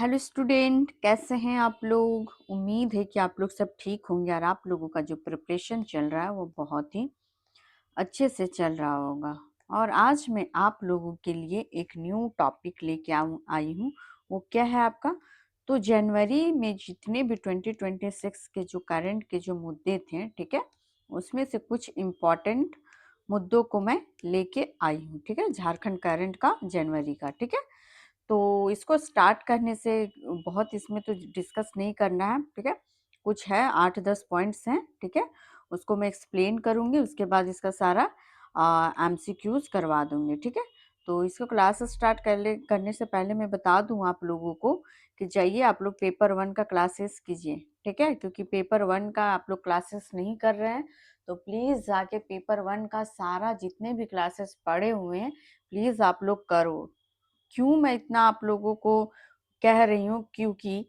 Hello student, कैसे हैं आप लोग। उम्मीद है कि आप लोग सब ठीक होंगे और आप लोगों का जो प्रिपरेशन चल रहा है वो बहुत ही अच्छे से चल रहा होगा। और आज मैं आप लोगों के लिए एक न्यू टॉपिक लेके आई हूँ। वो क्या है आपका? तो जनवरी में जितने भी 2026 के जो करंट के जो मुद्दे थे, ठीक है, उसमें से कुछ इम्पोर्टेंट मुद्दों को मैं लेके आई हूँ। ठीक है, झारखंड करंट का जनवरी का। ठीक है, तो इसको स्टार्ट करने से बहुत इसमें तो डिस्कस नहीं करना है। ठीक है, कुछ है 8-10 पॉइंट्स हैं। ठीक है, उसको मैं एक्सप्लेन करूंगी, उसके बाद इसका सारा एमसीक्यूज करवा दूंगी। ठीक है, तो इसको क्लास स्टार्ट करने से पहले मैं बता दूं आप लोगों को कि जाइए आप लोग पेपर 1 का क्लासेस कीजिए। ठीक है, क्योंकि पेपर 1 का आप लोग क्लासेस नहीं कर रहे हैं, तो प्लीज जाके पेपर 1 का सारा जितने भी क्लासेस पड़े हुए हैं प्लीज आप लोग करो। क्यों मैं इतना आप लोगों को कह रही हूँ? क्योंकि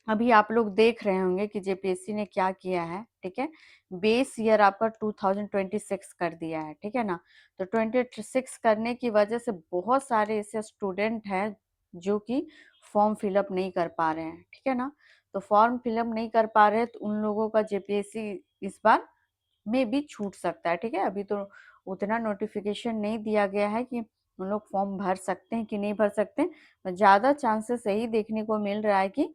अभी आप लोग देख रहे होंगे कि जेपीएससी ने क्या किया है। ठीक है, बेस ईयर आपका 2026 कर दिया है। ठीक है ना, तो 26 करने की वजह से बहुत सारे ऐसे स्टूडेंट हैं जो कि फॉर्म फिलअप नहीं कर पा रहे हैं। ठीक है ना, तो फॉर्म फिलअप नहीं कर पा रहे हैं तो उन लोगों का जेपीएससी इस बार में भी छूट सकता है। ठीक है, अभी तो उतना नोटिफिकेशन नहीं दिया गया है कि उन लोग फॉर्म भर सकते हैं कि नहीं भर सकते, तो ज्यादा चांसेस यही देखने को मिल रहा है कि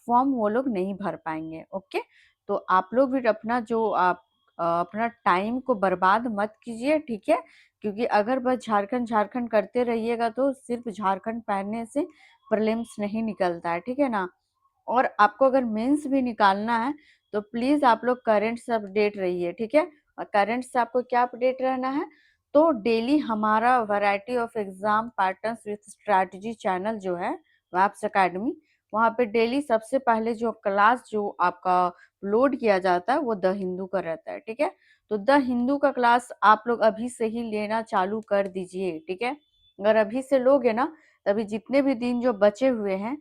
फॉर्म वो लोग नहीं भर पाएंगे। ओके, तो आप लोग भी अपना जो आप अपना टाइम को बर्बाद मत कीजिए। ठीक है, क्योंकि अगर बस झारखंड झारखंड करते रहिएगा तो सिर्फ झारखंड पढ़ने से प्रीलिम्स नहीं निकलता है। ठीक है ना, और आपको अगर मेंस भी निकालना है तो प्लीज आप लोग करंट से अपडेट रहिए। ठीक है, और करंट से आपको क्या अपडेट रहना है? तो डेली हमारा variety of exam patterns with strategy channel जो है वैप्स एकेडमी, वहाँ पे डेली सबसे पहले जो क्लास जो आपका लोड किया जाता है वो द हिंदू का रहता है। ठीक है, तो द हिंदू का क्लास आप लोग अभी से ही लेना चालू कर दीजिए। ठीक है, अगर अभी से लोगे ना, तभी जितने भी दिन जो बचे हुए हैं,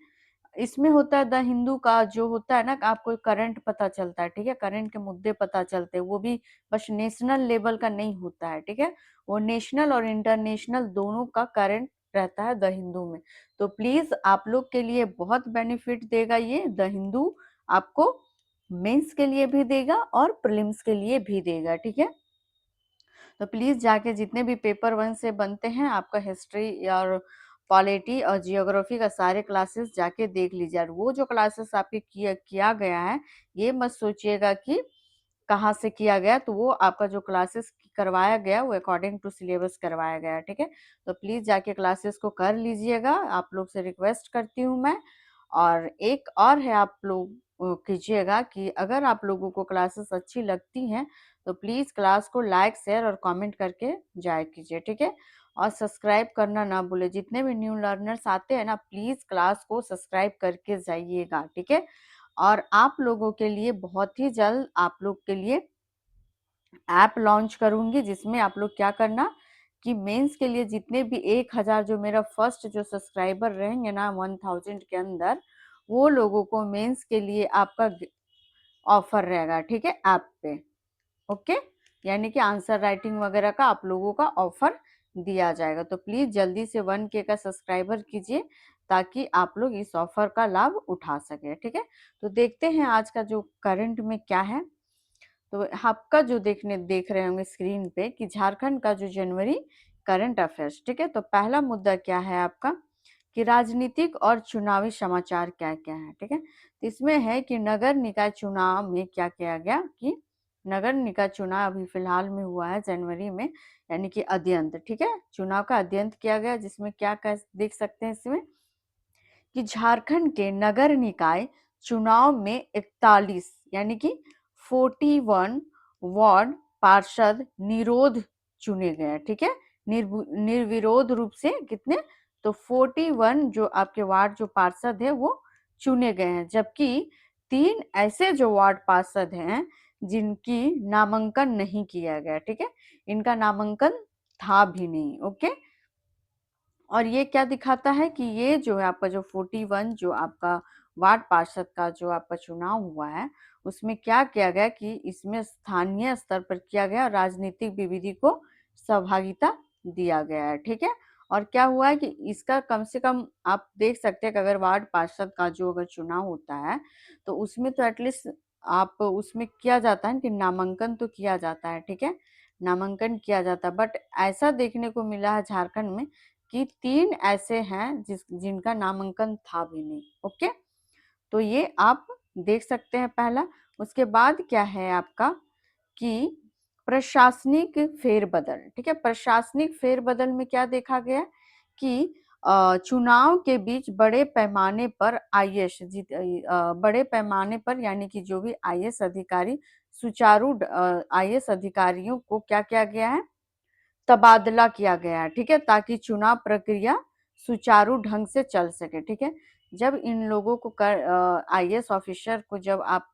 इसमें होता है द हिंदू का जो होता है ना, आपको करंट पता चलता है। ठीक है, करंट के मुद्दे पता चलते हैं, वो भी बस नेशनल लेवल का नहीं होता है। ठीक है, वो नेशनल और इंटरनेशनल दोनों का करंट रहता है द हिंदू में। तो प्लीज आप लोग के लिए बहुत बेनिफिट देगा ये द हिंदू, आपको मेंस के लिए भी देगा और प्रीलिम्स के लिए भी देगा। ठीक है, तो प्लीज जाके जितने भी पेपर 1 से बनते हैं, आपका हिस्ट्री और पॉलिटी और जियोग्राफी का सारे क्लासेस जाके देख लीजिए। और वो जो क्लासेस आपके किया गया है, ये मत सोचिएगा कि कहाँ से किया गया, तो वो आपका जो क्लासेस करवाया गया वो अकॉर्डिंग टू सिलेबस करवाया गया। ठीक है, तो प्लीज जाके क्लासेस को कर लीजिएगा, आप लोग से रिक्वेस्ट करती हूँ मैं। और एक और है, आप लोग कीजिएगा कि अगर आप लोगों को क्लासेस अच्छी लगती हैं तो प्लीज क्लास को लाइक शेयर और कमेंट करके जाया कीजिए। ठीक है, और सब्सक्राइब करना ना भूले। जितने भी न्यू लर्नर्स आते हैं ना, प्लीज क्लास को सब्सक्राइब करके जाइएगा। ठीक है, और आप लोगों के लिए बहुत ही जल्द आप लोग के लिए ऐप लॉन्च करूंगी, जिसमें आप लोग क्या करना कि मेंस के लिए जितने भी 1000 जो मेरा फर्स्ट जो सब्सक्राइबर रहेंगे ना 1000 के अंदर, वो लोगों को मेंस के लिए आपका ऑफर रहेगा। ठीक है, ऐप पे। ओके, यानी कि आंसर राइटिंग वगैरह का आप लोगों का ऑफर दिया जाएगा। तो प्लीज जल्दी से 1K का सब्सक्राइबर कीजिए ताकि आप लोग इस ऑफर का लाभ उठा सके। ठीक है, तो देखते हैं आज का जो करंट में क्या है। तो आपका जो देख रहे होंगे स्क्रीन पे कि झारखंड का जो जनवरी करंट अफेयर्स। ठीक है, तो पहला मुद्दा क्या है आपका कि राजनीतिक और चुनावी समाचार क्या क्या है। ठीक है, तो इसमें है कि नगर निकाय चुनाव में क्या किया गया कि नगर निकाय चुनाव अभी फिलहाल में हुआ है जनवरी में, यानी कि अद्यंत। ठीक है, चुनाव का अद्यंत किया गया, जिसमें क्या क्या देख सकते हैं इसमें कि झारखंड के नगर निकाय चुनाव में 41 यानी कि 41 वार्ड पार्षद निरोध चुने गए। ठीक है, निर्विरोध रूप से कितने, तो 41 जो आपके वार्ड जो पार्षद है वो चुने गए हैं, जबकि 3 ऐसे जो वार्ड पार्षद हैं जिनकी नामांकन नहीं किया गया। ठीक है, इनका नामांकन था भी नहीं। ओके, और ये क्या दिखाता है कि ये जो है आपका जो 41 जो आपका वार्ड पार्षद का जो आपका चुनाव हुआ है, उसमें क्या किया गया कि इसमें स्थानीय स्तर पर किया गया, राजनीतिक विविधि को सहभागिता दिया गया है। ठीक है, और क्या हुआ है कि इसका कम से कम आप देख सकते हैं कि अगर वार्ड पार्षद का जो अगर चुनाव होता है तो उसमें तो एटलीस्ट आप उसमें किया जाता है कि नामांकन तो किया जाता है, ठीक है, नामांकन किया जाता है। बट ऐसा देखने को मिला है झारखंड में कि 3 ऐसे हैं जिनका नामांकन था भी नहीं। ओके, तो ये आप देख सकते हैं पहला। उसके बाद क्या है आपका कि प्रशासनिक फेरबदल, ठीक है, प्रशासनिक फेरबदल में क्या देखा गया कि चुनाव के बीच बड़े पैमाने पर आईएएस बड़े पैमाने पर यानी कि जो भी आईएएस अधिकारी सुचारू आईएएस अधिकारियों को क्या किया गया है, तबादला किया गया है, ठीक है, ताकि चुनाव प्रक्रिया सुचारू ढंग से चल सके, ठीक है। जब इन लोगों को आईएएस ऑफिसर को जब आप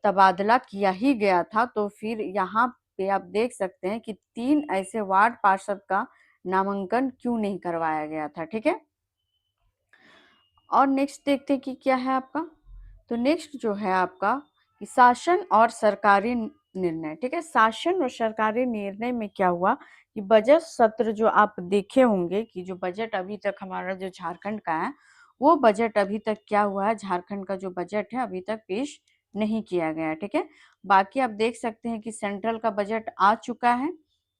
तबादला किया ही गया था तो फिर यहाँ पे आप देख सकते हैं कि 3 ऐसे वार्ड पार्षद का नामांकन क्यों नहीं करवाया गया था, ठीक है। और नेक्स्ट देखते हैं कि क्या है आपका। तो नेक्स्ट जो है आपका कि शासन और सरकारी निर्णय, ठीक है, शासन और सरकारी निर्णय में क्या हुआ कि बजट सत्र जो आप देखे होंगे कि जो बजट अभी तक हमारा जो झारखंड का है वो बजट अभी तक क्या हुआ है, झारखंड का जो बजट है अभी तक पेश नहीं किया गया है, ठीक है। बाकी आप देख सकते हैं कि सेंट्रल का बजट आ चुका है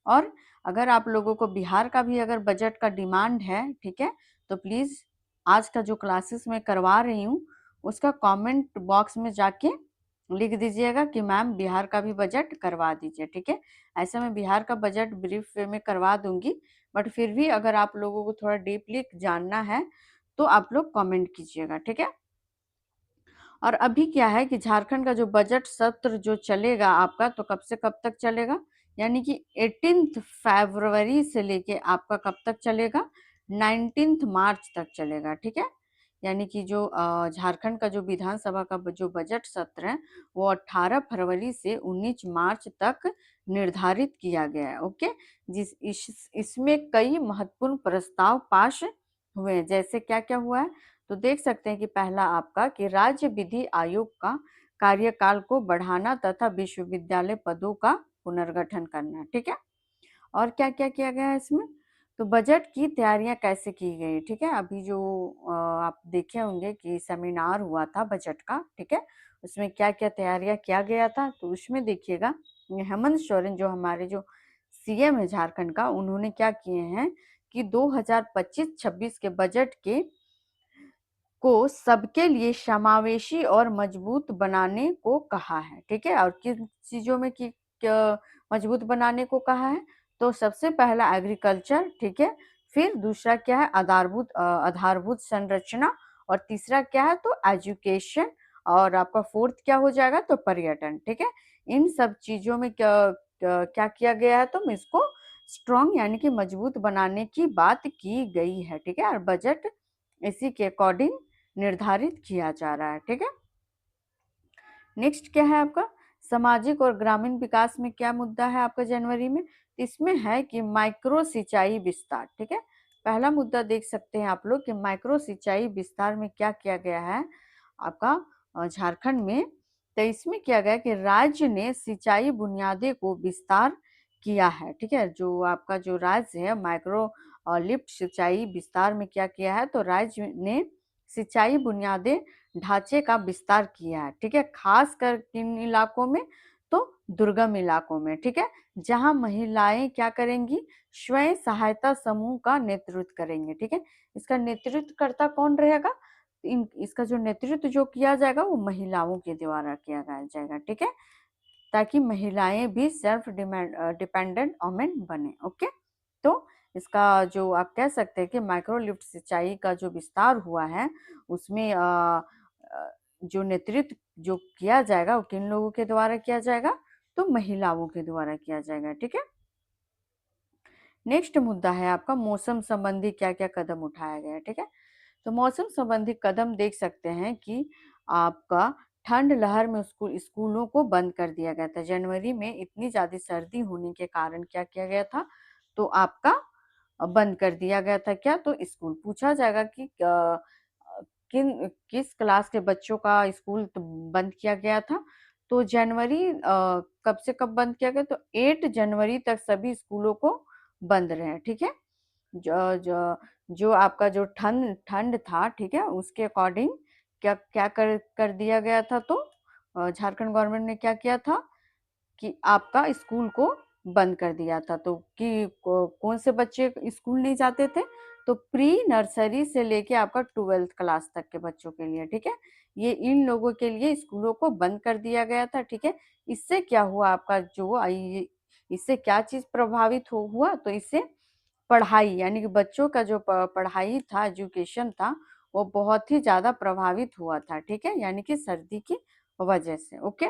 और अगर आप लोगों को बिहार का भी अगर बजट का डिमांड है, ठीक है, तो प्लीज आज का जो क्लासेस मैं करवा रही हूँ उसका कमेंट बॉक्स में जाके लिख दीजिएगा कि मैम बिहार का भी बजट करवा दीजिए, ठीक है। ऐसे मैं बिहार का बजट ब्रीफ वे में करवा दूंगी, बट फिर भी अगर आप लोगों को थोड़ा डीपली जानना है तो आप लोग कमेंट कीजिएगा, ठीक है। और अभी क्या है कि झारखंड का जो बजट सत्र जो चलेगा आपका, तो कब से कब तक चलेगा, यानी कि 18 फरवरी से लेके आपका कब तक चलेगा, 19 मार्च तक चलेगा, ठीक है। यानी कि जो झारखंड का जो विधानसभा का जो बजट सत्र है वो 18 फरवरी से 19 मार्च तक निर्धारित किया गया है। ओके, इसमें कई महत्वपूर्ण प्रस्ताव पास हुए हैं। जैसे क्या क्या हुआ है तो देख सकते हैं कि पहला आपका कि राज्य विधि आयोग का कार्यकाल को बढ़ाना तथा विश्वविद्यालय पदों का पुनर्गठन करना, ठीक है। और क्या क्या किया गया है इसमें, तो बजट की तैयारियां कैसे की गई, ठीक है। अभी जो आप देखे होंगे कि सेमिनार हुआ था बजट का, ठीक है, उसमें क्या क्या तैयारियां किया गया था, तो उसमें देखिएगा हेमंत सोरेन जो हमारे जो सीएम है झारखंड का, उन्होंने क्या किए हैं कि 2025-26 के बजट के को सबके लिए समावेशी और मजबूत बनाने को कहा है, ठीक है। और किन चीजों में की मजबूत बनाने को कहा है, तो सबसे पहला एग्रीकल्चर, ठीक है, फिर दूसरा क्या है आधारभूत संरचना, और तीसरा क्या है तो एजुकेशन, और आपका फोर्थ क्या हो जाएगा तो पर्यटन, ठीक है। इन सब चीजों में क्या किया गया है तो इसको स्ट्रॉन्ग यानी कि मजबूत बनाने की बात की गई है, ठीक है। और बजट इसी के अकॉर्डिंग निर्धारित किया जा रहा है, ठीक है। नेक्स्ट क्या है आपका, सामाजिक और ग्रामीण विकास में क्या मुद्दा है आपका जनवरी में, इसमें है कि माइक्रो सिंचाई विस्तार, ठीक है। पहला मुद्दा देख सकते हैं आप लोग कि माइक्रो सिंचाई विस्तार में क्या किया गया है आपका झारखंड में। तो इसमें किया गया कि राज्य ने सिंचाई बुनियादे को विस्तार किया है, ठीक है। जो आपका जो राज्य है माइक्रो लिफ्ट सिंचाई विस्तार में क्या किया है तो राज्य ने सिंचाई बुनियादे ढांचे का विस्तार किया है, ठीक है। खास कर किन इलाकों में तो दुर्गम इलाकों में, ठीक है, जहां महिलाएं क्या करेंगी, स्वयं सहायता समूह का नेतृत्व करेंगे, ठीक है। इसका नेतृत्वकर्ता कौन रहेगा, इसका जो नेतृत्व जो किया जाएगा वो महिलाओं के द्वारा किया जाएगा, ठीक है, ताकि महिलाएं भी सेल्फ डिपेंडेंट वोमेन बने। ओके, तो इसका जो आप कह सकते हैं कि माइक्रो लिफ्ट सिंचाई का जो विस्तार हुआ है उसमें जो नेतृत्व जो किया जाएगा वो किन लोगों के द्वारा किया जाएगा तो महिलाओं के द्वारा किया जाएगा, ठीक है। नेक्स्ट मुद्दा है आपका मौसम संबंधी क्या क्या कदम उठाया गया है, ठीक है। तो मौसम संबंधी कदम देख सकते हैं कि आपका ठंड लहर में स्कूलों को बंद कर दिया गया था। जनवरी में इतनी ज्यादा सर्दी होने के कारण क्या किया गया था तो आपका बंद कर दिया गया था क्या तो स्कूल। पूछा जाएगा कि किस क्लास के बच्चों का स्कूल बंद किया गया था तो जनवरी कब से कब बंद किया गया तो 8 जनवरी तक सभी स्कूलों को बंद रहे, ठीक है। जो जो जो आपका जो ठंड ठंड था, ठीक है, उसके अकॉर्डिंग क्या क्या कर दिया गया था, तो झारखंड गवर्नमेंट ने क्या किया था कि आपका स्कूल को बंद कर दिया था। तो कि कौन से बच्चे स्कूल नहीं जाते थे, तो प्री नर्सरी से लेके आपका 12th क्लास तक के बच्चों के लिए, ठीक है, ये इन लोगों के लिए स्कूलों को बंद कर दिया गया था, ठीक है। इससे क्या हुआ, आपका जो इससे क्या चीज प्रभावित हुआ, तो इससे पढ़ाई, यानी कि बच्चों का जो पढ़ाई था, एजुकेशन था, वो बहुत ही ज्यादा प्रभावित हुआ था, ठीक है, यानी कि सर्दी की वजह से। ओके,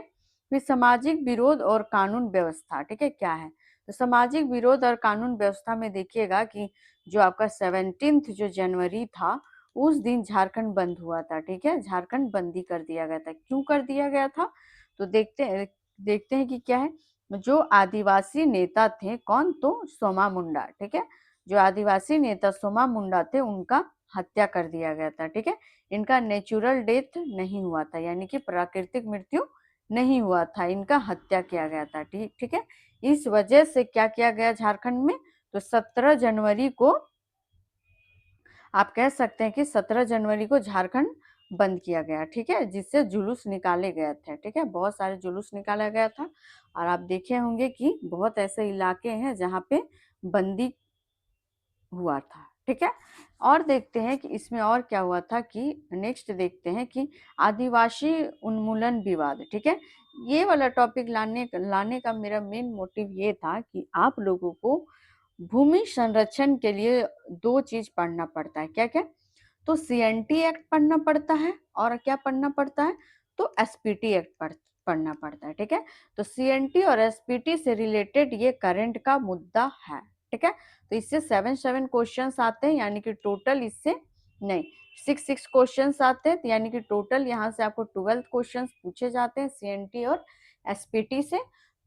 फिर सामाजिक विरोध और कानून व्यवस्था, ठीक है, क्या है, तो सामाजिक विरोध और कानून व्यवस्था में देखिएगा कि जो आपका 17 जो जनवरी था, उस दिन झारखंड बंद हुआ था, ठीक है, झारखंड बंदी कर दिया गया था। क्यों कर दिया गया था, तो देखते हैं कि क्या है। जो आदिवासी नेता थे, कौन, तो सोमा मुंडा, ठीक है, जो आदिवासी नेता सोमा मुंडा थे, उनका हत्या कर दिया गया था, ठीक है। इनका नेचुरल डेथ नहीं हुआ था, यानी कि प्राकृतिक मृत्यु नहीं हुआ था, इनका हत्या किया गया था, ठीक ठीक है। इस वजह से क्या किया गया झारखंड में, तो 17 जनवरी को आप कह सकते हैं कि 17 जनवरी को झारखंड बंद किया गया, ठीक है, जिससे जुलूस निकाले गए थे, ठीक है, बहुत सारे जुलूस निकाला गया था। और आप देखे होंगे कि बहुत ऐसे इलाके हैं जहाँ पे बंदी हुआ था, ठीक है। और देखते हैं कि इसमें और क्या हुआ था, कि नेक्स्ट देखते हैं कि आदिवासी उन्मूलन विवाद, ठीक है। ये वाला टॉपिक लाने का मेरा मेन मोटिव ये था कि आप लोगों को भूमि संरक्षण के लिए दो चीज पढ़ना पड़ता है, क्या क्या, तो सीएनटी एक्ट पढ़ना पड़ता है, और क्या पढ़ना पड़ता है, तो एसपीटी एक्ट पढ़ना पड़ता है, ठीक है। तो सीएनटी और एसपीटी से रिलेटेड ये करंट का मुद्दा है, ठीक है। तो इससे 7 क्वेश्चंस आते हैं, यानी कि टोटल इससे नहीं, 6 क्वेश्चंस आते हैं, यानी कि टोटल यहाँ से आपको 12 क्वेश्चंस पूछे जाते हैं सीएनटी और एसपीटी से।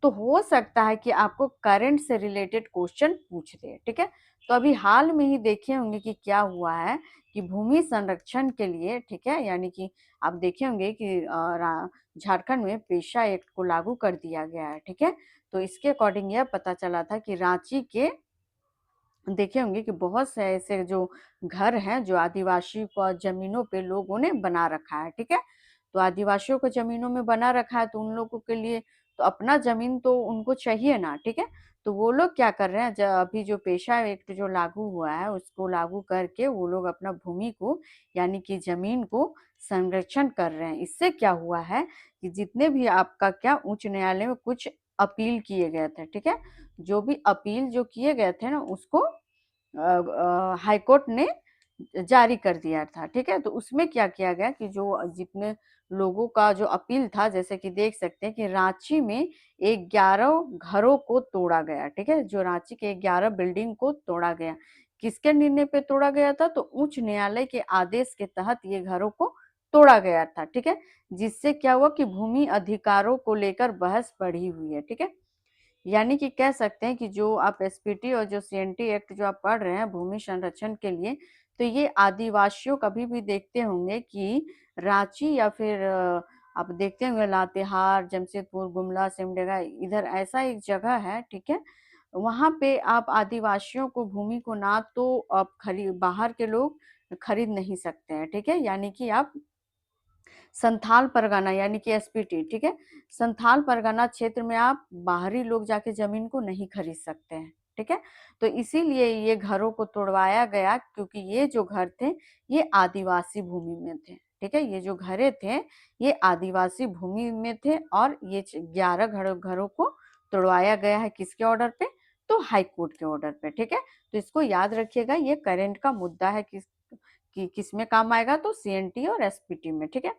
तो हो सकता है कि आपको करंट से रिलेटेड क्वेश्चन पूछ दे, ठीक है। तो अभी हाल में ही देखे होंगे कि क्या हुआ है, कि भूमि संरक्षण के लिए, ठीक है, यानी कि आप देखे होंगे कि झारखंड में पेशा एक्ट को लागू कर दिया गया है, ठीक है। तो इसके अकॉर्डिंग यह पता चला था कि रांची के देखे होंगे कि बहुत से ऐसे जो घर हैं, जो आदिवासी को जमीनों पे लोगों ने बना रखा है, ठीक है। तो आदिवासियों को जमीनों में बना रखा है, तो उन लोगों के लिए तो अपना जमीन तो उनको चाहिए ना, ठीक है। तो वो लोग क्या कर रहे हैं, अभी जो पेशा एक्ट जो लागू हुआ है, उसको लागू करके वो लोग अपना भूमि को, यानी कि जमीन को संरक्षण कर रहे हैं। इससे क्या हुआ है कि जितने भी आपका क्या उच्च न्यायालय में कुछ अपील किए गए थे, ठीक है, जो भी अपील जो किए गए थे ना, उसको हाई कोर्ट ने जारी कर दिया था, ठीक है। तो उसमें क्या किया गया कि जो जितने लोगों का जो अपील था, जैसे कि देख सकते हैं कि रांची में 11 घरों को तोड़ा गया, ठीक है, जो रांची के 11 बिल्डिंग को तोड़ा गया, किसके निर्णय पे तोड़ा गया था, तो उच्च न्यायालय के आदेश के तहत ये घरों को तोड़ा गया था, ठीक है। जिससे क्या हुआ कि भूमि अधिकारों को लेकर बहस बढ़ी हुई है, ठीक है। यानी कि कह सकते हैं कि जो आप एसपीटी और जो सीएनटी एक्ट जो आप पढ़ रहे हैं भूमि संरक्षण के लिए, तो ये आदिवासियों कभी भी देखते होंगे कि रांची या फिर आप देखते होंगे लातेहार, जमशेदपुर, गुमला, सिमडेगा, इधर ऐसा एक जगह है, ठीक है। वहां पे आप आदिवासियों को भूमि को ना तो आप खरीद, बाहर के लोग खरीद नहीं सकते हैं, ठीक है, यानी कि आप संथाल परगना, यानी कि एसपीटी, ठीक है, संथाल परगना क्षेत्र में आप बाहरी लोग जाके जमीन को नहीं खरीद सकते हैं, ठीक है। तो इसीलिए ये घरों को तोड़वाया गया, क्योंकि ये जो घर थे ये आदिवासी भूमि में थे, ठीक है, ये जो घरे थे ये आदिवासी भूमि में थे, और ये 11 घरों को तोड़वाया गया है, किसके ऑर्डर पे, तो हाई कोर्ट के ऑर्डर पे, ठीक है। तो इसको याद रखिएगा, ये करंट का मुद्दा है, किस में काम आएगा, तो सीएनटी और एसपीटी में, ठीक है।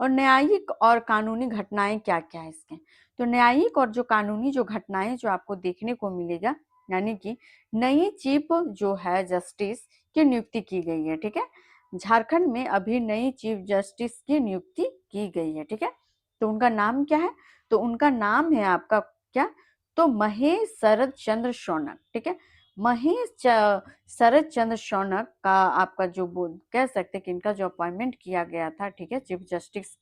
और न्यायिक और कानूनी घटनाएं क्या क्या है इसके, तो न्यायिक और जो कानूनी जो घटनाएं जो आपको देखने को मिलेगा, यानी कि नई चीफ जो है जस्टिस की नियुक्ति की गई है, ठीक है। झारखंड में अभी नई चीफ जस्टिस की नियुक्ति की गई है, ठीक है। तो उनका नाम क्या है, तो उनका नाम है आपका क्या, तो महेश शरद चंद्र शौनक, ठीक है। शरद चंद्र शौनक का आपका जो कह सकते हैं कि इनका जो अपॉइंटमेंट किया गया था, ठीक है, चीफ जस्टिस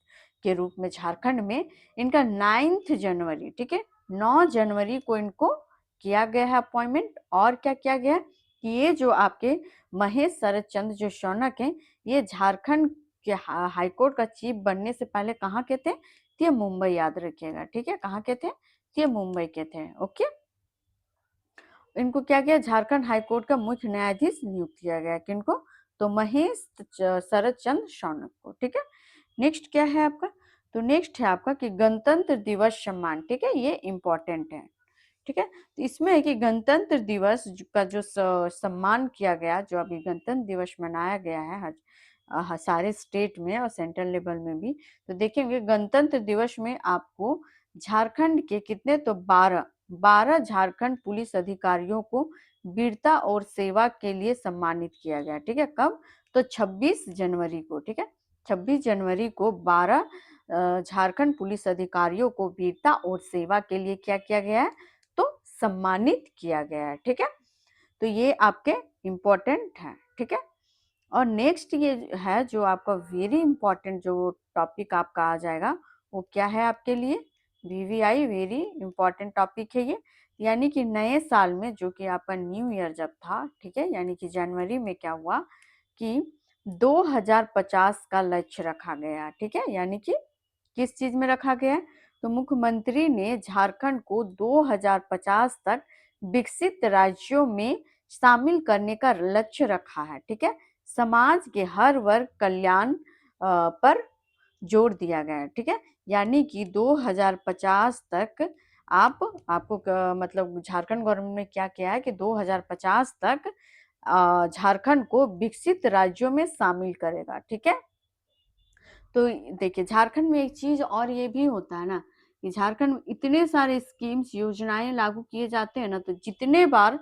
के रूप में झारखंड में, इनका 9 जनवरी, ठीक है, 9 जनवरी को इनको किया गया है अपॉइंटमेंट। और क्या किया गया है कि ये जो आपके महेश शरद चंद्र जो शौनक हैं, ये झारखंड के हाई कोर्ट का चीफ बनने से पहले कहाँ के थे? ये मुंबई, याद रखिएगा, ठीक है, कहाँ के थे? ये मुंबई के थे। ओके, इनको क्या किया? झारखंड हाई कोर्ट का मुख्य न्यायाधीश नियुक्त किया गया। किनको? तो महेश शरद चंद्र शौनक को, ठीक है। नेक्स्ट क्या है आपका? तो नेक्स्ट है आपका कि गणतंत्र दिवस सम्मान, ठीक है, ये इंपॉर्टेंट है, ठीक है। तो इसमें है कि गणतंत्र दिवस का जो सम्मान किया गया, जो अभी गणतंत्र दिवस मनाया गया है हर सारे स्टेट में और सेंट्रल लेवल में भी, तो देखेंगे गणतंत्र दिवस में आपको झारखंड के कितने? तो 12 झारखंड पुलिस अधिकारियों को वीरता और सेवा के लिए सम्मानित किया गया, ठीक है। कब? तो 26 जनवरी को, ठीक है, 26 जनवरी को 12 झारखंड पुलिस अधिकारियों को वीरता और सेवा के लिए क्या किया गया है? तो सम्मानित किया गया है, ठीक है। तो ये आपके इम्पोर्टेंट है, ठीक है। और नेक्स्ट ये है जो आपका वेरी इंपॉर्टेंट जो टॉपिक आपका आ जाएगा, वो क्या है आपके लिए? वीवीआई, वेरी इंपॉर्टेंट टॉपिक है ये। यानी कि नए साल में, जो कि आपका न्यू ईयर जब था, ठीक है, यानी कि जनवरी में क्या हुआ कि 2050 का लक्ष्य रखा गया, ठीक है। यानी कि किस चीज में रखा गया है? तो मुख्यमंत्री ने झारखंड को 2050 तक विकसित राज्यों में शामिल करने का लक्ष्य रखा है, ठीक है। समाज के हर वर्ग कल्याण पर जोर दिया गया है, ठीक है। यानी कि 2050 तक आपको मतलब झारखंड गवर्नमेंट ने क्या किया है कि 2050 तक झारखंड को विकसित राज्यों में शामिल करेगा, ठीक है। तो देखिए झारखंड में एक चीज और ये भी होता है ना कि झारखंड में इतने सारे स्कीम्स, योजनाएं लागू किए जाते हैं ना, तो जितने बार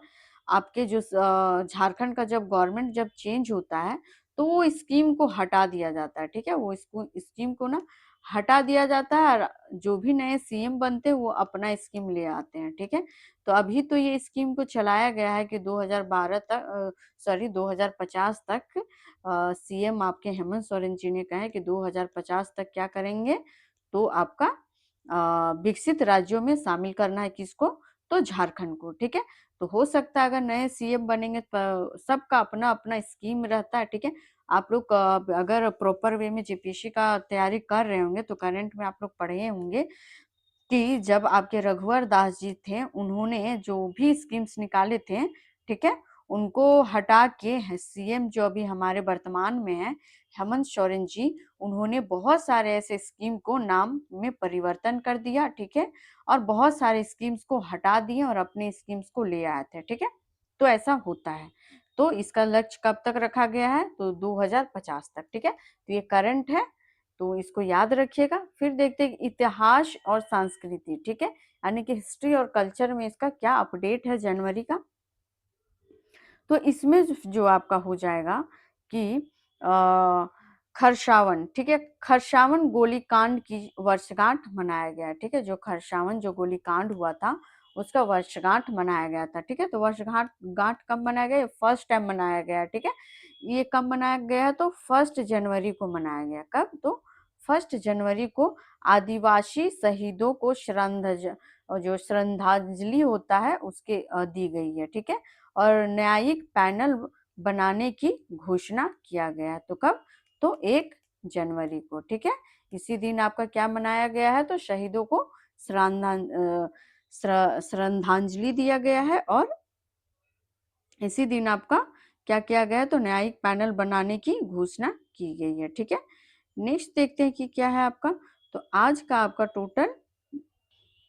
आपके जो झारखंड का जब गवर्नमेंट जब चेंज होता है, तो वो स्कीम को हटा दिया जाता है, ठीक है। वो इसको स्कीम को ना हटा दिया जाता है, और जो भी नए सीएम बनते हैं वो अपना स्कीम ले आते हैं, ठीक है। तो अभी तो ये स्कीम को चलाया गया है कि 2012 तक, सॉरी 2050 तक सीएम आपके हेमंत सोरेन जी ने कहा है कि 2050 तक क्या करेंगे? तो आपका विकसित राज्यों में शामिल करना है। किसको? तो झारखंड को, ठीक है। तो हो सकता है अगर नए सीएम बनेंगे तो सबका अपना अपना स्कीम रहता है, ठीक है। आप लोग अगर प्रॉपर वे में जीपीएससी का तैयारी कर रहे होंगे तो करंट में आप लोग पढ़े होंगे कि जब आपके रघुवर दास जी थे, उन्होंने जो भी स्कीम्स निकाले थे, ठीक है, उनको हटा के सीएम जो अभी हमारे वर्तमान में है, हेमंत सोरेन जी, उन्होंने बहुत सारे ऐसे स्कीम को नाम में परिवर्तन कर दिया, ठीक है, और बहुत सारे स्कीम्स को हटा दिए और अपने स्कीम्स को ले आए थे, ठीक है। तो ऐसा होता है। तो इसका लक्ष्य कब तक रखा गया है? तो 2050 तक, ठीक है। तो ये करंट है, तो इसको याद रखिएगा। फिर देखते हैं इतिहास और संस्कृति, ठीक है, यानी कि हिस्ट्री और कल्चर में इसका क्या अपडेट है जनवरी का। तो इसमें जो आपका हो जाएगा कि खरसावन, ठीक है, खरसावन गोलीकांड की वर्षगांठ मनाया गया, ठीक है। जो खरसावन जो गोलीकांड हुआ था उसका वर्षगांठ मनाया गया था, ठीक है। तो वर्षगांठ गांठ कब मनाया गया? फर्स्ट टाइम मनाया गया, ठीक है। ये कब मनाया गया है? तो 1 जनवरी को मनाया गया। कब? तो 1 जनवरी को आदिवासी शहीदों को जो श्रद्धांजलि होता है उसके दी गई है, ठीक है। और न्यायिक पैनल बनाने की घोषणा किया गया है। तो कब? तो 1 जनवरी को, ठीक है। इसी दिन आपका क्या मनाया गया है? तो शहीदों को श्रद्धांजलि दिया गया है, और इसी दिन आपका क्या किया गया है? तो न्यायिक पैनल बनाने की घोषणा की गई है, ठीक है। नेक्स्ट देखते हैं कि क्या है आपका। तो आज का आपका टोटल,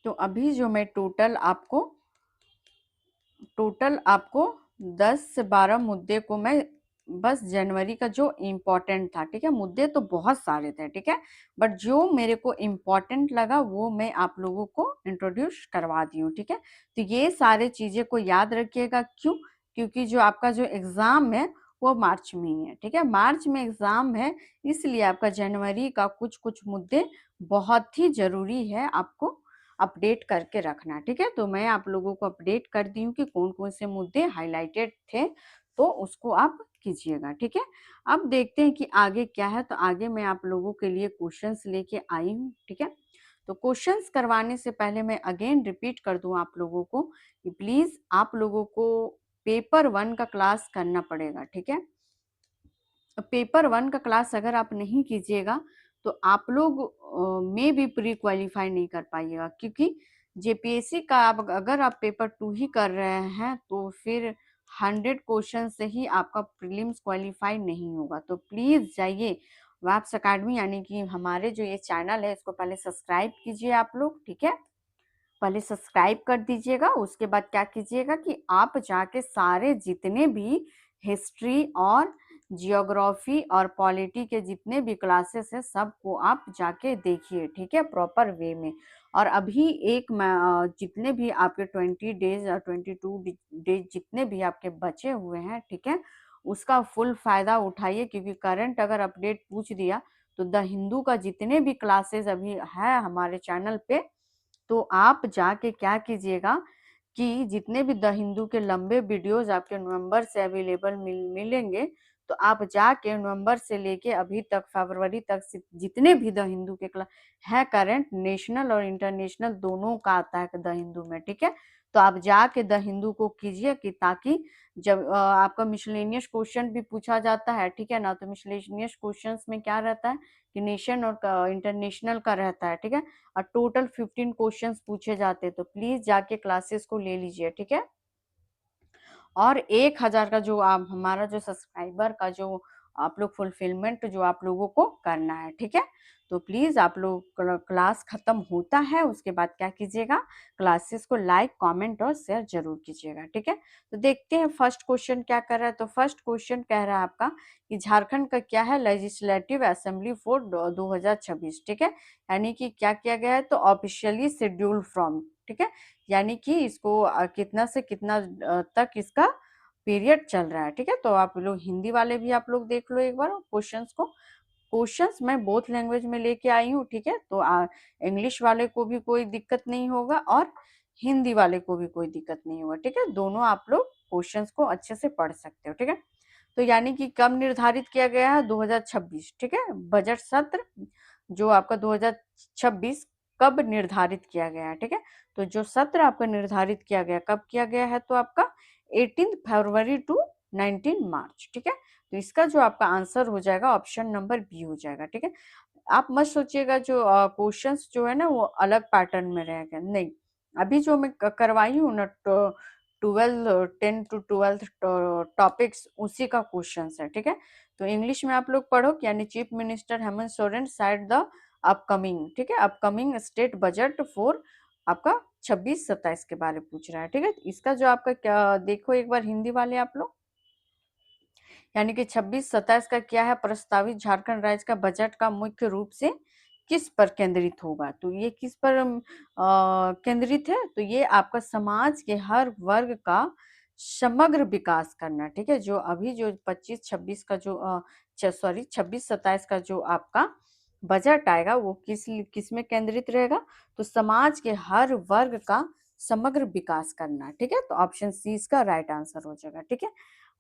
तो अभी जो मैं टोटल आपको 10 से 12 मुद्दे को मैं बस जनवरी का जो इम्पोर्टेंट था, ठीक है, मुद्दे तो बहुत सारे थे, ठीक है, बट जो मेरे को इम्पोर्टेंट लगा वो मैं आप लोगों को इंट्रोड्यूस करवा दी हूँ, ठीक है। तो ये सारे चीजें को याद रखिएगा। क्यों? क्योंकि जो आपका जो एग्जाम है वो मार्च में ही है, ठीक है, मार्च में एग्जाम है, इसलिए आपका जनवरी का कुछ कुछ मुद्दे बहुत ही जरूरी है आपको अपडेट करके रखना, ठीक है। तो मैं आप लोगों को अपडेट कर दी हूँ कि कौन कौन से मुद्दे हाईलाइटेड थे, तो उसको आप कीजिएगा, ठीक है। अब देखते हैं कि आगे क्या है। तो आगे मैं आप लोगों के लिए क्वेश्चंस लेके आई हूँ, ठीक है। तो क्वेश्चंस करवाने से पहले मैं अगेन रिपीट कर दूं आप लोगों को कि प्लीज आप लोगों को पेपर 1 का क्लास करना पड़ेगा, ठीक है। पेपर 1 का क्लास अगर आप नहीं कीजिएगा तो आप लोग में भी प्री क्वालिफाई नहीं कर पाइएगा, क्योंकि जेपीएससी का आप अगर आप पेपर 2 ही कर रहे हैं तो फिर 100 क्वेश्चन से ही आपका प्रीलिम्स क्वालिफाई नहीं होगा। तो प्लीज जाइए वैप्स अकेडमी यानी कि हमारे जो ये चैनल है इसको पहले सब्सक्राइब कीजिए आप लोग, ठीक है। पहले सब्सक्राइब कर दीजिएगा, उसके बाद क्या कीजिएगा कि आप जाके सारे जितने भी हिस्ट्री और जियोग्राफी और पॉलिटी के जितने भी क्लासेस हैं सबको आप जाके देखिए, ठीक है, प्रॉपर वे में। और अभी जितने भी आपके 20 डेज और 22 डेज जितने भी आपके बचे हुए हैं, ठीक है, उसका फुल फायदा उठाइए, क्योंकि करंट अगर अपडेट पूछ दिया तो द हिंदू का जितने भी क्लासेस अभी है हमारे चैनल पे, तो आप जाके क्या कीजिएगा कि जितने भी द हिंदू के लंबे वीडियोस आपके नवंबर से अवेलेबल मिलेंगे, तो आप जाके नवंबर से लेके अभी तक फरवरी तक जितने भी द हिंदू के है करंट, नेशनल और इंटरनेशनल दोनों का आता है द हिंदू में, ठीक है। तो आप जाके द हिंदू को कीजिए कि ताकि जब आपका मिसलेनियस क्वेश्चन भी पूछा जाता है, ठीक है ना, तो मिसलेनियस क्वेश्चंस में क्या रहता है कि नेशन और इंटरनेशनल का रहता है, ठीक है। और टोटल 15 क्वेश्चंस पूछे जाते हैं, तो प्लीज जाके क्लासेस को ले लीजिए, ठीक है। और 1000 का जो आप हमारा जो सब्सक्राइबर का जो आप लोग फुलफिलमेंट जो आप लोगों को करना है, ठीक है। तो प्लीज आप लोग क्लास खत्म होता है उसके बाद क्या कीजिएगा, क्लासेस को लाइक कमेंट और शेयर जरूर कीजिएगा, ठीक है। तो देखते हैं फर्स्ट क्वेश्चन क्या कर रहा है। तो फर्स्ट क्वेश्चन कह रहा है आपका कि झारखंड का क्या है लेजिस्लेटिव असेंबली फॉर 2026, ठीक है। यानी कि क्या किया गया है, तो ऑफिशियली शेड्यूल फ्रॉम, ठीक है, यानी कि इसको कितना से कितना तक इसका पीरियड चल रहा है, ठीक है। तो आप लोग हिंदी वाले भी आप लोग देख लो एक बार क्वेश्चंस को। क्वेश्चंस मैं बोथ लैंग्वेज में लेके आई हूँ, ठीक है। तो इंग्लिश वाले को भी कोई दिक्कत नहीं होगा और हिंदी वाले को भी कोई दिक्कत नहीं होगा, ठीक है। दोनों आप लोग क्वेश्चंस को अच्छे से पढ़ सकते हो, ठीक है। तो यानी कि कब निर्धारित किया गया है, 2026, ठीक है। बजट सत्र जो आपका 2026 कब निर्धारित किया गया है, ठीक है। तो जो सत्र आपका निर्धारित किया गया कब किया गया है, तो आपका 18 फरवरी टू 19 मार्च, ठीक है। तो इसका जो आपका आंसर हो जाएगा ऑप्शन नंबर बी हो जाएगा, ठीक है। आप मत सोचिएगा जो क्वेश्चंस जो है ना वो अलग पैटर्न में रहेगा, नहीं। अभी जो मैं करवाई हूँ ना, तो 12 10 टू 12 टॉपिक्स उसी का क्वेश्चंस है, ठीक है। तो इंग्लिश में आप लोग पढ़ो कि यानी chief minister Hemant Soren side the upcoming, ठीक है, अपकमिंग स्टेट बजट फॉर आपका 26-27 के बारे में पूछ रहा है, ठीक है। इसका जो आपका क्या देखो एक बार हिंदी वाले आप लोग, यानी कि 26-27 का क्या है, प्रस्तावित झारखंड राज्य का बजट का मुख्य रूप से किस पर केंद्रित होगा। तो ये किस पर केंद्रित है, तो ये आपका समाज के हर वर्ग का समग्र विकास करना, ठीक है। जो अभी जो 25-26 का जो सॉरी 26-27 का जो आपका बजट आएगा वो किस में केंद्रित रहेगा, तो समाज के हर वर्ग का समग्र विकास करना, ठीक है। तो ऑप्शन सी इसका राइट आंसर हो जाएगा, ठीक है।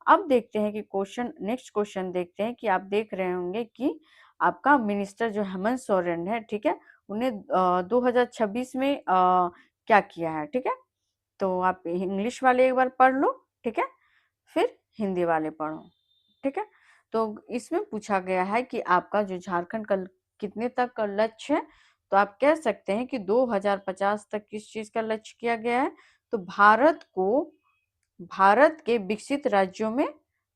अब देखते हैं कि क्वेश्चन नेक्स्ट क्वेश्चन देखते हैं कि आप देख रहे होंगे कि आपका मिनिस्टर जो हेमंत सोरेन है, ठीक है, उन्हें 2026 में क्या किया है, ठीक है। तो आप इंग्लिश वाले एक बार पढ़ लो, ठीक है, फिर हिंदी वाले पढ़ो, ठीक है। तो इसमें पूछा गया है कि आपका जो झारखंड का कितने तक का लक्ष्य है, तो आप कह सकते हैं कि 2050 तक किस चीज का लक्ष्य किया गया है, तो भारत के विकसित राज्यों में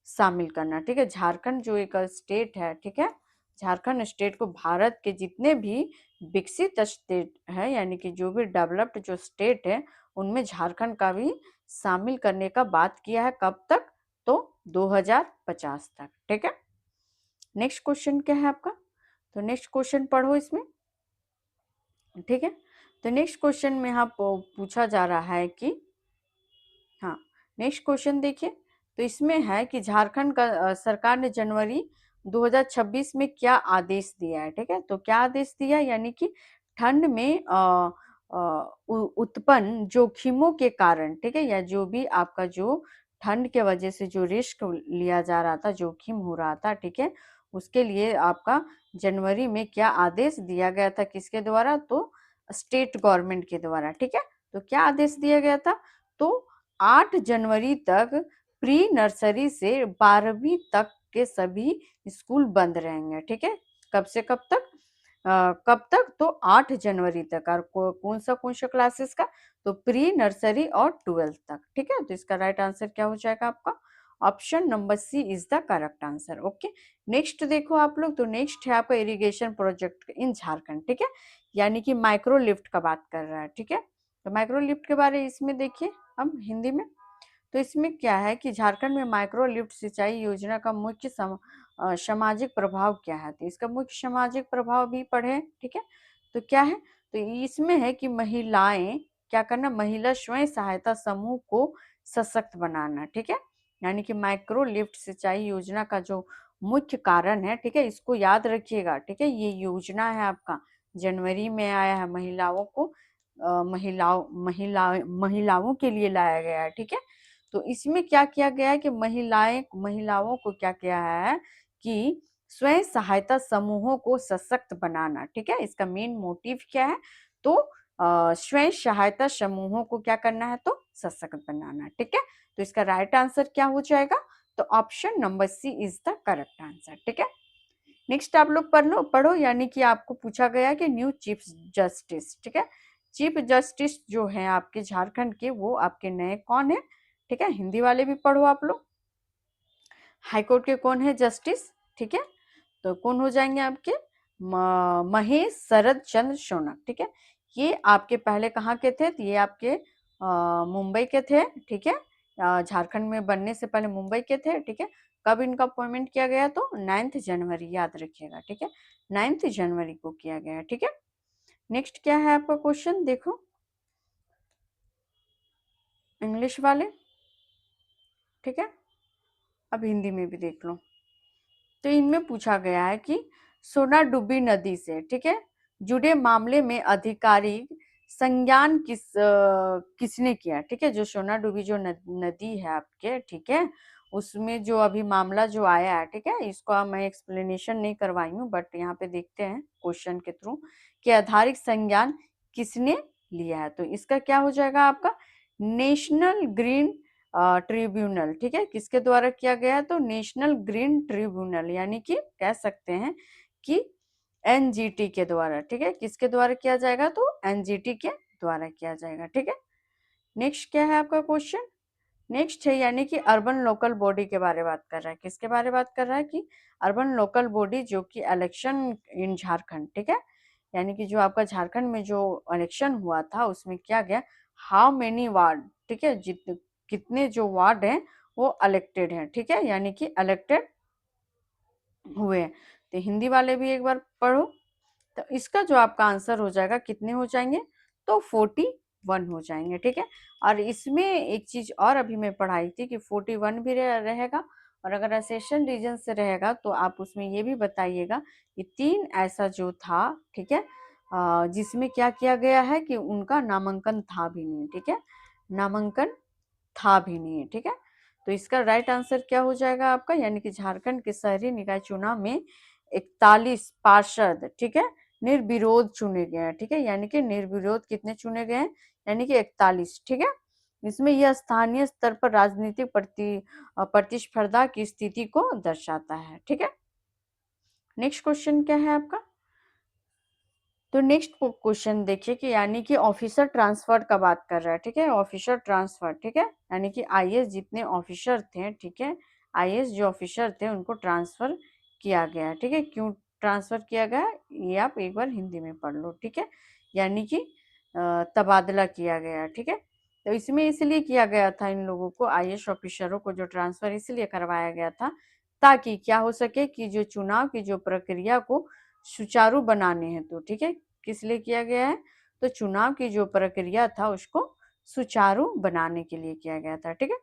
शामिल करना, ठीक है। झारखंड जो एक स्टेट है, ठीक है, झारखंड स्टेट को भारत के जितने भी विकसित स्टेट है यानी कि जो भी डेवलप्ड जो स्टेट है उनमें झारखंड का भी शामिल करने का बात किया है, कब तक, तो 2050 तक, ठीक है। नेक्स्ट क्वेश्चन क्या है आपका, तो नेक्स्ट क्वेश्चन पढ़ो इसमें, ठीक है। तो नेक्स्ट क्वेश्चन में यहाँ पूछा जा रहा है कि हाँ, नेक्स्ट क्वेश्चन देखिए। तो इसमें है कि झारखंड का सरकार ने जनवरी 2026 में क्या आदेश दिया है, ठीक है। तो क्या आदेश दिया, यानी कि ठंड में उत्पन्न जोखिमों के कारण, ठीक है, या जो भी आपका जो ठंड के वजह से जो रिस्क लिया जा रहा था, जोखिम हो रहा था, ठीक है, उसके लिए आपका जनवरी में क्या आदेश दिया गया था, किसके द्वारा, तो स्टेट गवर्नमेंट के द्वारा, ठीक है। तो क्या आदेश दिया गया था, तो 8 जनवरी तक प्री नर्सरी से 12वीं तक के सभी स्कूल बंद रहेंगे, ठीक है। कब से कब तक, कब तक, तो 8 जनवरी तक। और कौन सा क्लासेस का, तो प्री नर्सरी और 12th तक, ठीक है। तो इसका राइट आंसर क्या हो जाएगा आपका, option number C is the correct answer. Okay, next देखो आप लोग, तो नेक्स्ट है आपका इरिगेशन प्रोजेक्ट इन झारखंड, ठीक है, यानी कि माइक्रो लिफ्ट का बात कर रहा है, ठीक है। तो माइक्रो लिफ्ट के बारे इसमें देखिए हम हिंदी में, तो इसमें क्या है कि झारखंड में माइक्रो लिफ्ट सिंचाई योजना का मुख्य सामाजिक प्रभाव क्या है, तो इसका मुख्य सामाजिक प्रभाव भी पढ़े, ठीक है। तो क्या है, तो इसमें है कि महिलाएं क्या करना, महिला स्वयं सहायता समूह को सशक्त बनाना, ठीक है। यानी कि माइक्रो लिफ्ट सिंचाई योजना का जो मुख्य कारण है, ठीक है, इसको याद रखिएगा, ठीक है। ये योजना है आपका जनवरी में आया है, महिलाओं को महिलाओं के लिए लाया गया है, ठीक है। तो इसमें क्या किया गया है कि महिलाओं को क्या किया है कि स्वयं सहायता समूहों को सशक्त बनाना, ठीक है। इसका मेन मोटिव क्या है, तो स्वयं सहायता समूहों को क्या करना है, तो सशक्त बनाना, ठीक है। तो इसका राइट आंसर क्या हो जाएगा, तो option number C is the correct answer, ठीक है। नेक्स्ट आप लोग पढ़ो, यानी कि आपको पूछा गया कि न्यू चीफ जस्टिस, ठीक है। चीफ जस्टिस जो है आपके झारखंड के, वो आपके नए कौन है, ठीक है। हिंदी वाले भी पढ़ो आप लोग, हाईकोर्ट के कौन है जस्टिस, ठीक है। तो कौन हो जाएंगे आपके, महेश शरद चंद्र शौनक, ठीक है। ये आपके पहले कहाँ के थे, तो ये आपके मुंबई के थे, ठीक है। झारखंड में बनने से पहले मुंबई के थे, ठीक है। कब इनका अपॉइंटमेंट किया गया, तो 9 जनवरी, याद रखिएगा, ठीक है। 9 जनवरी को किया गया, ठीक है। नेक्स्ट क्या है आपका क्वेश्चन, देखो इंग्लिश वाले, ठीक है। अब हिंदी में भी देख लो। तो इनमें पूछा गया है कि सोनाडुबी नदी से, ठीक है, जुड़े मामले में आधिकारिक संज्ञान किसने किया, ठीक है। जो सोनाडुबी जो नदी है आपके, ठीक है, उसमें जो अभी मामला जो आया है, ठीक है, इसको मैं एक्सप्लेनेशन नहीं करवाई हूँ, बट यहाँ पे देखते हैं क्वेश्चन के थ्रू कि आधारिक संज्ञान किसने लिया है। तो इसका क्या हो जाएगा आपका, नेशनल ग्रीन ट्रिब्यूनल, ठीक है, किसके द्वारा किया गया, तो नेशनल ग्रीन ट्रिब्यूनल, यानी कि कह सकते हैं कि एनजीटी के द्वारा, ठीक है। किसके द्वारा किया जाएगा, तो एनजीटी के द्वारा किया जाएगा, ठीक है। नेक्स्ट क्या है आपका क्वेश्चन, नेक्स्ट है यानी कि अर्बन लोकल बॉडी के बारे में बात कर रहा है, किसके बारे में बात कर रहा है कि अर्बन लोकल बॉडी जो कि इलेक्शन इन झारखंड, ठीक है, यानी कि जो आपका झारखंड में जो इलेक्शन हुआ था उसमें क्या गया, हाउ मेनी वार्ड, ठीक है, कितने जो वार्ड हैं वो इलेक्टेड हैं, ठीक है, यानी कि इलेक्टेड हुए हैं। तो हिंदी वाले भी एक बार पढ़ो, तो इसका जो आपका आंसर हो जाएगा, कितने हो जाएंगे, तो 41 हो जाएंगे, ठीक है। और इसमें एक चीज और अभी मैं पढ़ाई थी कि 41 भी रहेगा, और अगर असेशन रीजन से रहेगा तो आप उसमें ये भी बताइएगा कि 3 ऐसा जो था, ठीक है, जिसमें क्या किया गया है कि उनका नामांकन था भी नहीं, ठीक है, नामांकन था भी नहीं, ठीक है। तो इसका राइट आंसर क्या हो जाएगा आपका, यानी कि झारखंड के शहरी निकाय चुनाव में 41 पार्षद, ठीक है, निर्विरोध चुने गए हैं, ठीक है, यानी कि निर्विरोध कितने चुने गए हैं, यानी कि 41, ठीक है। इसमें यह स्थानीय स्तर पर राजनीतिक प्रतिस्पर्धा की स्थिति को दर्शाता है, ठीक है। नेक्स्ट क्वेश्चन क्या है आपका, तो नेक्स्ट क्वेश्चन देखिए कि यानी कि ऑफिसर ट्रांसफर का बात कर रहा है, ठीक है, ऑफिसर ट्रांसफर, ठीक है, यानी कि आईएएस जितने ऑफिसर थे, ठीक है, आईएएस जो ऑफिसर थे उनको ट्रांसफर किया गया, ठीक है। क्यों ट्रांसफर किया गया, ये आप एक बार हिंदी में पढ़ लो, ठीक है, यानी कि तबादला किया गया, ठीक है। तो इसमें इसलिए किया गया था, इन लोगों को आईएएस ऑफिसरों को जो ट्रांसफर इसलिए करवाया गया था ताकि क्या हो सके कि जो चुनाव की जो प्रक्रिया को सुचारू बनाने हैं, तो ठीक है, किस लिए किया गया है, तो चुनाव की जो प्रक्रिया था उसको सुचारू बनाने के लिए किया गया था, ठीक है।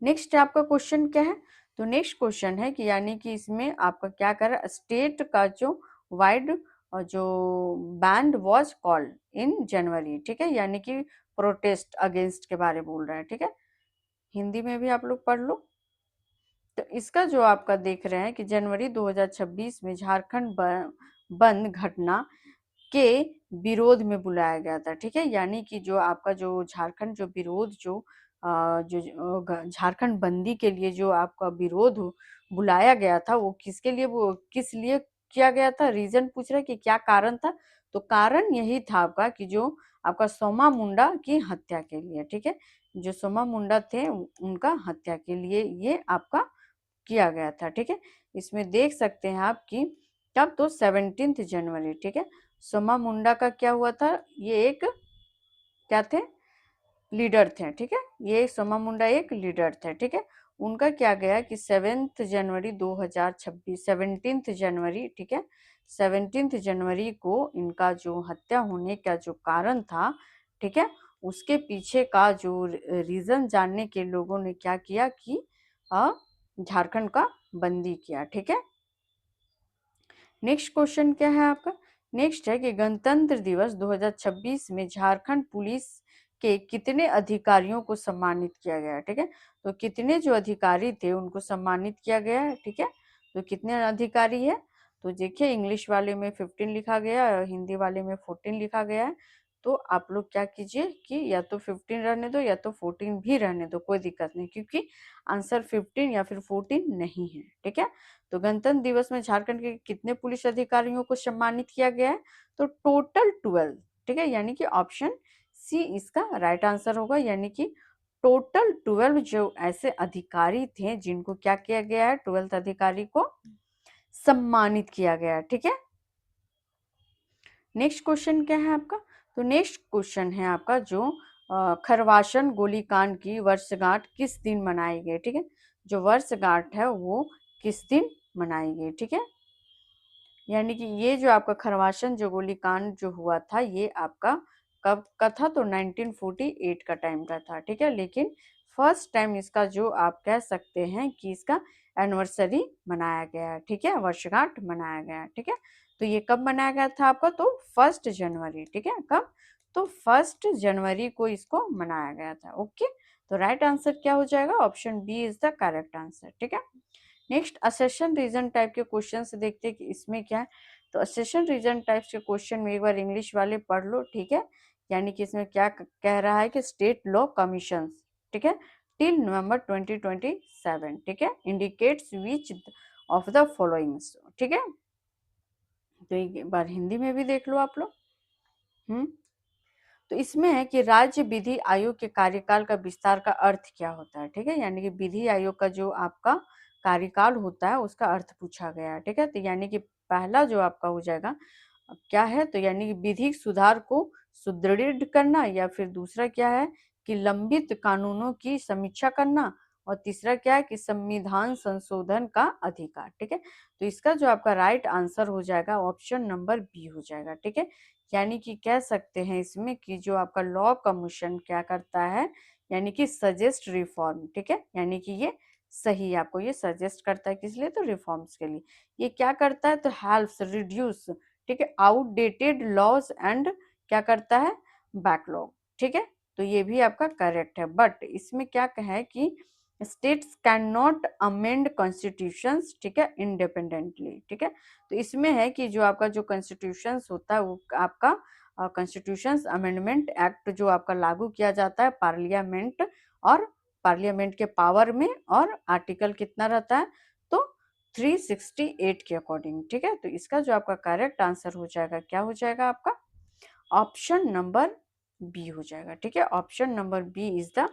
नेक्स्ट आपका क्वेश्चन क्या है, तो नेक्स्ट क्वेश्चन है कि यानी कि इसमें आपका क्या कर रहा है, स्टेट का जो वाइड जो बैंड वाज कॉल्ड इन जनवरी, ठीक है, यानी कि प्रोटेस्ट अगेंस्ट के बारे में बोल रहा है, ठीक है। हिंदी में भी आप लोग पढ़ लो। तो इसका जो आपका देख रहे हैं कि जनवरी 2026 में झारखंड बंद घटना के विरोध में बुलाया गया था, ठीक है। यानी कि जो आपका जो झारखंड जो विरोध जो झारखंड बंदी के लिए जो आपका विरोध बुलाया गया था, वो किसके लिए, वो किस लिए किया गया था, रीजन पूछ रहे कि क्या कारण था। तो कारण यही था आपका कि जो आपका सोमा मुंडा की हत्या के लिए, ठीक है। जो सोमा मुंडा थे उनका हत्या के लिए ये आपका किया गया था, ठीक है। इसमें देख सकते हैं आप कि तब तो 17 जनवरी, ठीक है। सोमा मुंडा का क्या हुआ था, ये एक क्या थे, लीडर थे, ठीक है। ये सोमा मुंडा एक लीडर थे, ठीक है। उनका क्या गया कि 7 जनवरी 2026, 17 जनवरी, ठीक है, 17 जनवरी को इनका जो हत्या होने का जो कारण था, ठीक है, उसके पीछे का जो रीजन जानने के लोगों ने क्या किया कि झारखंड का बंदी किया, ठीक है। नेक्स्ट क्वेश्चन क्या है आपका, नेक्स्ट है कि गणतंत्र दिवस 2026 में झारखंड पुलिस के कितने अधिकारियों को सम्मानित किया गया, ठीक है। तो कितने जो अधिकारी थे उनको सम्मानित किया गया है, ठीक है। तो कितने अधिकारी है, तो देखिए इंग्लिश वाले में 15 लिखा गया है और हिंदी वाले में 14 लिखा गया है। तो आप लोग क्या कीजिए कि या तो 15 रहने दो या तो 14 भी रहने दो, कोई दिक्कत नहीं, क्योंकि आंसर 15 या फिर 14 नहीं है, ठीक है। तो गणतंत्र दिवस में झारखंड के कितने पुलिस अधिकारियों को सम्मानित किया गया है, तो टोटल 12, ठीक है। यानी कि ऑप्शन सी इसका राइट आंसर होगा, यानी कि टोटल 12 जो ऐसे अधिकारी थे जिनको क्या किया गया है, 12 अधिकारी को सम्मानित किया गया है, ठीक है। नेक्स्ट क्वेश्चन क्या है आपका, तो नेक्स्ट क्वेश्चन है आपका जो खरवासन गोलीकांड की वर्षगांठ किस दिन मनाई गई, ठीक है। जो वर्षगांठ है वो किस दिन मनाई गई, ठीक है। यानी कि ये जो आपका खरवासन जो गोलीकांड जो हुआ था ये आपका कब का था, तो 1948 का टाइम का था, ठीक है। लेकिन फर्स्ट टाइम इसका जो आप कह सकते हैं कि इसका एनिवर्सरी मनाया गया है, ठीक है, वर्षगांठ मनाया गया है, ठीक है। तो ये कब मनाया गया था आपका, तो 1 जनवरी, ठीक है। कब, तो 1 जनवरी को इसको मनाया गया था, ओके। तो राइट आंसर क्या हो जाएगा, option B is the correct answer, ठीक है। नेक्स्ट असेशन रीजन टाइप के क्वेश्चन से देखते हैं कि इसमें क्या है। तो असेशन रीजन टाइप के क्वेश्चन में एक बार इंग्लिश वाले पढ़ लो, ठीक है। यानी कि इसमें क्या कह रहा है कि स्टेट लॉ कमीशन, ठीक है, टिल नवंबर 2027, ठीक है, indicates which of the followings, ठीक है। तो एक बार हिंदी में भी देख लो आप लोग। तो इसमें है कि राज्य विधि आयोग के कार्यकाल का विस्तार का अर्थ क्या होता है, ठीक है। यानी कि विधि आयोग का जो आपका कार्यकाल होता है उसका अर्थ पूछा गया है, ठीक है। तो यानी कि पहला जो आपका हो जाएगा क्या है, तो यानी कि विधिक सुधार को सुदृढ़ करना, या फिर दूसरा क्या है कि लंबित कानूनों की समीक्षा करना, और तीसरा क्या है कि संविधान संशोधन का अधिकार, ठीक है। तो इसका जो आपका राइट आंसर हो जाएगा ऑप्शन नंबर बी हो जाएगा, ठीक है। यानी कि कह सकते हैं इसमें कि जो आपका लॉ कमीशन क्या करता है, यानी कि सजेस्ट रिफॉर्म, ठीक है। यानी कि ये सही आपको ये सजेस्ट करता है, किस लिए, तो रिफॉर्म्स के लिए। ये क्या करता है, तो हेल्प्स रिड्यूस, ठीक है, आउटडेटेड लॉज एंड क्या करता है, बैकलॉग, ठीक है। तो ये भी आपका करेक्ट है, बट इसमें क्या है कि states can not amend constitutions, ठीक है, इंडिपेंडेंटली, ठीक है। तो इसमें है कि जो आपका जो कॉन्स्टिट्यूशन होता है वो आपका कॉन्स्टिट्यूशन अमेंडमेंट एक्ट जो आपका लागू किया जाता है पार्लियामेंट, और पार्लियामेंट के पावर में, और आर्टिकल कितना रहता है, तो 368 के अकॉर्डिंग, ठीक है। तो इसका जो आपका करेक्ट आंसर हो जाएगा क्या हो जाएगा आपका ऑप्शन नंबर बी हो जाएगा, ठीक है। Option number B is the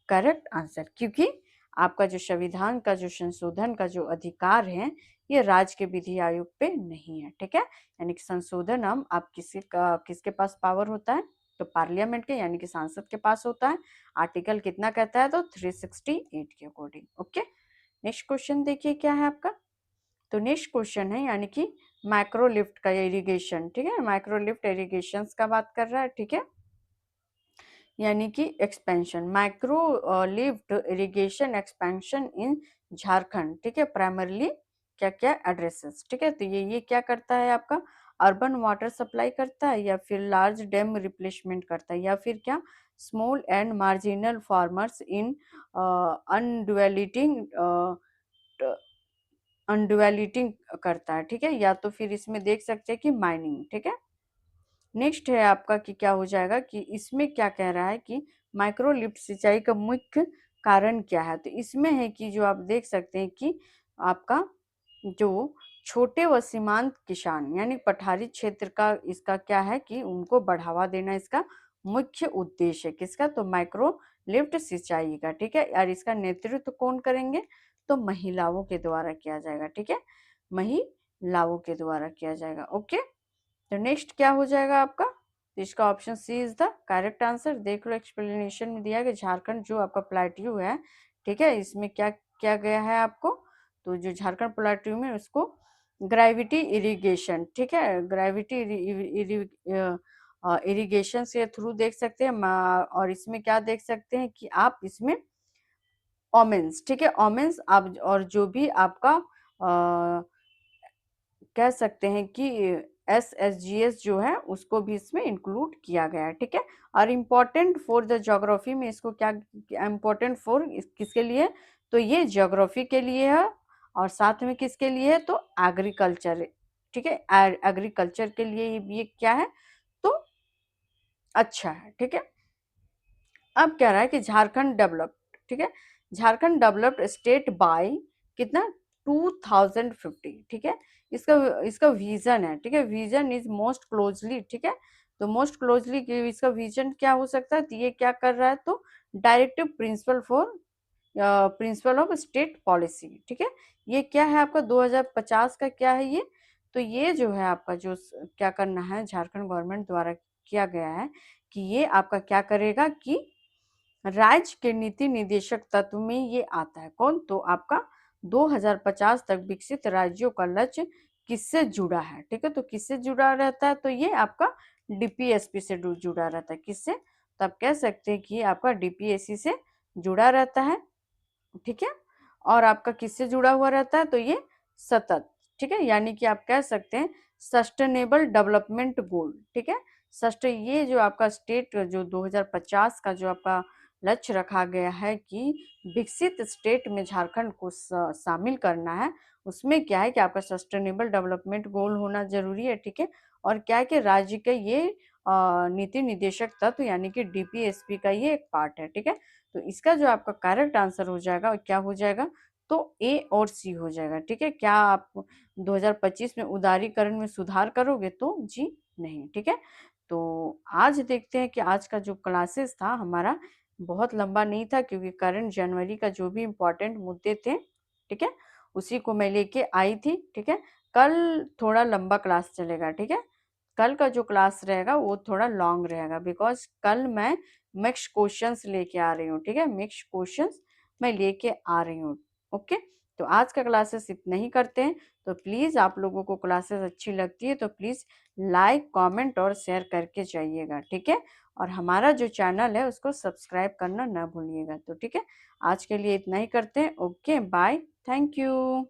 correct answer, क्योंकि आपका जो संविधान का जो संशोधन का जो अधिकार है ये राज्य के विधि आयोग पे नहीं है, ठीक है। यानी कि संशोधन हम आप किसके पास पावर होता है, तो पार्लियामेंट के यानी कि सांसद के पास होता है। आर्टिकल कितना कहता है, तो 368 के अकॉर्डिंग, ओके। नेक्स्ट क्वेश्चन देखिए क्या है आपका, तो नेक्स्ट क्वेश्चन है यानी कि माइक्रो लिफ्ट का इरिगेशन, ठीक है, माइक्रो लिफ्ट इरिगेशन का बात कर रहा है, ठीक है। यानी कि expansion, micro lift irrigation expansion in Jharkhand, ठीक है, प्राइमरली क्या क्या एड्रेसेस, ठीक है। तो ये क्या करता है आपका अर्बन वाटर सप्लाई करता है, या फिर लार्ज डैम रिप्लेसमेंट करता है, या फिर क्या small and marginal farmers in undulating undulating करता है, ठीक है। या तो फिर इसमें देख सकते हैं कि माइनिंग, ठीक है। नेक्स्ट है आपका कि क्या हो जाएगा कि इसमें क्या कह रहा है कि माइक्रो लिफ्ट सिंचाई का मुख्य कारण क्या है। तो इसमें है कि जो आप देख सकते हैं कि आपका जो छोटे व सीमांत किसान यानी पठारी क्षेत्र का इसका क्या है कि उनको बढ़ावा देना इसका मुख्य उद्देश्य है। किसका? तो माइक्रो लिफ्ट सिंचाई का। ठीक है, और इसका नेतृत्व कौन करेंगे? तो महिलाओं के द्वारा किया जाएगा। ठीक है, महिलाओं के द्वारा किया जाएगा। ओके, तो नेक्स्ट क्या हो जाएगा आपका? तो इसका option C is the correct answer. देख लो, एक्सप्लेनेशन में दिया गया झारखंड जो आपका प्लेट्यू है, ठीक है, इसमें क्या किया गया है आपको? तो जो झारखंड प्लेट्यू में उसको ग्रेविटी इरिगेशन, ठीक है, ग्रेविटी इरिगेशन से थ्रू देख सकते हैं। और इसमें क्या देख सकते हैं कि आप इसमें ओमेंस, ठीक है, ओमेंस आप और जो भी आपका कह सकते हैं कि SSGS जो है उसको भी इसमें इंक्लूड किया गया है। ठीक है, और इम्पोर्टेंट फॉर द ज्योग्राफी में इसको क्या इम्पोर्टेंट फॉर किसके लिए? तो ये ज्योग्राफी के लिए है, और साथ में किसके लिए है? तो एग्रीकल्चर। ठीक है, एग्रीकल्चर के लिए ये क्या है? तो अच्छा है। ठीक है, अब कह रहा है कि झारखंड डेवलप्ड, ठीक है, झारखंड डेवलप्ड स्टेट बाय कितना? 2050। ठीक है, इसका इसका विजन है। ठीक है, विजन इज मोस्ट क्लोजली, ठीक है, तो मोस्ट क्लोजली इसका विजन क्या हो सकता है? तो ये क्या कर रहा है? तो directive principle for principle of state policy. ठीक है, ये क्या है आपका? 2050 का क्या है ये? तो ये जो है आपका जो क्या करना है झारखंड गवर्नमेंट द्वारा किया गया है कि ये आपका क्या करेगा कि राज्य के नीति निदेशक तत्व में ये आता है। कौन? तो आपका 2050 तक विकसित राज्यों का लक्ष्य किससे जुड़ा है? ठीक है, तो किससे जुड़ा रहता है? तो ये आपका DPSP से जुड़ा रहता है। किससे? तो आप कह सकते हैं कि आपका DPSC से जुड़ा रहता है। ठीक है, और आपका किससे जुड़ा हुआ रहता है? तो ये सतत, ठीक है, यानी कि आप कह सकते हैं सस्टेनेबल डेवलपमेंट गोल। ठीक है, सस्ट ये जो आपका स्टेट जो 2050 का जो आपका लक्ष्य रखा गया है कि विकसित स्टेट में झारखंड को शामिल करना है, उसमें क्या है कि आपका सस्टेनेबल डेवलपमेंट गोल होना जरूरी है। ठीक है, और क्या है कि राज्य के ये नीति निदेशक तत्व यानी कि DPSP का ये एक पार्ट है। ठीक है, तो इसका जो आपका करेक्ट आंसर हो जाएगा क्या हो जाएगा? तो A और C हो जाएगा। ठीक है, क्या आप 2025 में उदारीकरण में सुधार करोगे? तो जी नहीं। ठीक है, तो आज देखते हैं कि आज का जो क्लासेस था हमारा बहुत लंबा नहीं था, क्योंकि करंट जनवरी का जो भी इम्पोर्टेंट मुद्दे थे, ठीक है, उसी को मैं लेके आई थी। ठीक है, कल थोड़ा लंबा क्लास चलेगा। ठीक है, कल का जो क्लास रहेगा वो थोड़ा लॉन्ग रहेगा, बिकॉज कल मैं मिक्स क्वेश्चंस लेके आ रही हूँ। ठीक है, मिक्स क्वेश्चंस मैं लेके आ रही हूँ। ओके, तो आज का क्लासेस इतना ही करते हैं। तो प्लीज़ आप लोगों को क्लासेस अच्छी लगती है तो प्लीज़ लाइक कमेंट और शेयर करके जाइएगा। ठीक है, और हमारा जो चैनल है उसको सब्सक्राइब करना ना भूलिएगा। तो ठीक है, आज के लिए इतना ही करते हैं। Okay, bye, thank you.